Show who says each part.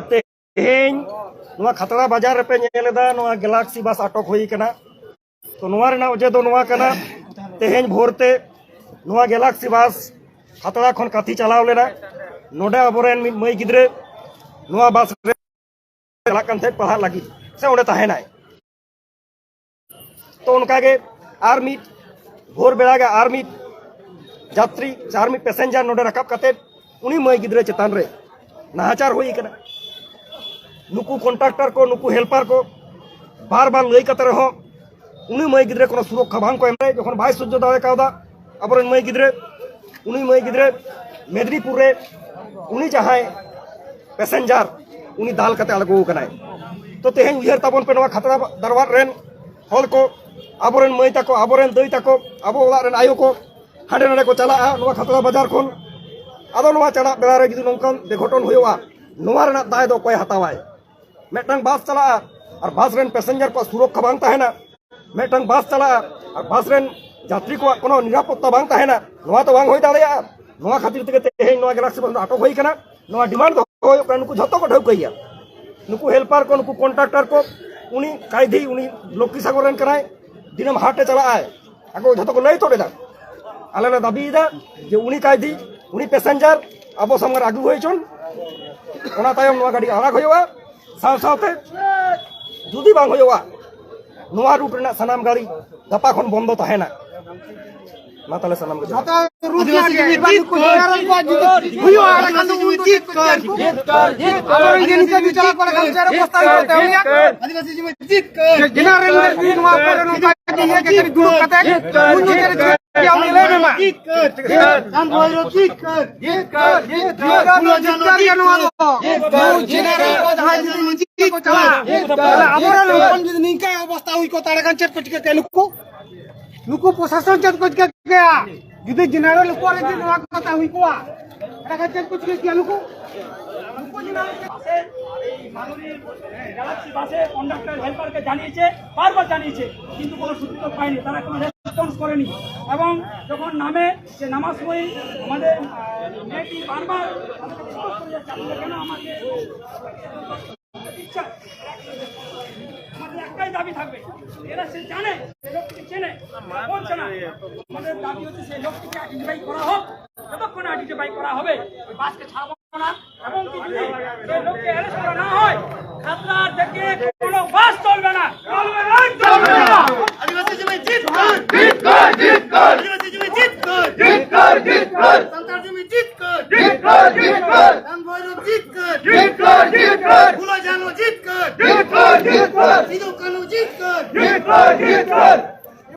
Speaker 1: तेहें खतरा बाजार पे गैलेक्सी बस अटक हुई तो वजह दो तेहें भोरते गैलेक्सी बस खतरा खन काथी चलाव लेना नोडे अबोरेन मई गिद्रे बस पढ़ा लगी से ओंडे तहेनाय तो उनकागे आर मिट भोर बेड़ा आर मिट यात्री चार मिट पैसेंजर नोडे रकाब कते उनी मई गिद्रे चेतान रे नाहाचार हुई कना नुकु कॉन्ट्रैक्टर को नुकु हेल्पर को बार बार लई कते रहो उनी मई गिद्रे कोनो सुरक्षा बांग को एमरे जखन बाय सह्य दाड़े कावदा अबरेन मई गिद्रे उनी मई गिद्रे मेदिनीपुर रे उनी जहाय पैसेंजर उनी दाल कते अड़गो कनाय तो तेहें उयहर ताबन पे नवा खतरा दरबार रेन हल को अबरेन मई ताको अबरेन दई ताको अबो ओला रेन आयो को हांडे नाडे को चला नवा खतरा बाजार खन आदो नवा चला बेला रे जुदी नोंकन बेघटन हुआ नवा रेना दाय दो कोय हतावाय मेटंग बस चला और बस रेन पैसेंजर को सुरक्षा बांग तहेना मेटंग बस चला और बस रेन यात्री को कोनो निरापत्ता बांग तहेना नवा तो बांग होय दाड़ेया नवा खातिर तेगे तेहें नवा गैलेक्सी बस अटक हुई कना नवा डिमांड दो होय कना नुकु झतो को ढौकैया नुकु हेल्पर को नुकु कॉन्ट्रैक्टर को उनी कायधी उनी लक्की सागर रेन कनाय दिनम हाटे चला आय आको झतो को लई तोड़ेदा आले ले दाबीदा जे उनी कायधी उनी पैसेंजर अब सामने आगू हुई चुन ओना तायम नवा गाड़ी आराग हुआ साव सावते जुदी बांग हुआ नवा रूट रेना सनाम गाड़ी गपा खन बंद तहेना मा ताले सनाम के
Speaker 2: आदिवासी निर्वाचन को होयारन को जुदी हुयो आरा खान जीत कर और ये नीचे भी चला पर खमचार प्रस्ताव करते हो आदिवासी जी में जीत कर जनरल में नवा पर नो पार्टी है के गुरु कते उन तेरे क्या मिले में मा जीत कर हम बोलो जीत कर बोलो जनरल या नवा दो जनरल को धाय जी को चला हमरा लोकन जी निका अवस्था हुई को ताड़े कान चट पटके के नुकु प्रशासन चट कुछ के गया जुदी जनरल ऊपर जे नवा कथा हुई कोआ एटा चट कुछ के किया नुकु
Speaker 3: माननीय गैलेक्सी বাসে কন্ডাক্টর হেল্পারকে জানিয়েছে বারবার জানিয়েছে কিন্তু কোনো সূত্র পায়নি তারা কোনো রেসপন্স করেনি এবং যখন নামে যে নামার সময় আমাদের মেয়েটি বারবার কেন আমাকে একটাই দাবি থাকবে এরা সে জানে লোকটিকে চেনে বলছে না আমাদের দাবি হচ্ছে সেই লোকটিকে আইডেন্টিফাই করা হোক যতক্ষণ আইডেন্টিফাই করা হবে ওই বাসকে ছাড়বো না এবং কি যদি সেই লোককে অ্যারেস্ট করা না হয় খাতরা থেকে কোনো বাস চলবে না আদিবাসী জমি জিত কর আদিবাসী জমি জিত কর সন্তান জমি জিত কর রাম ভৈরব জিত কর ভুলো জানো জিত কর সিধু কানু জিত কর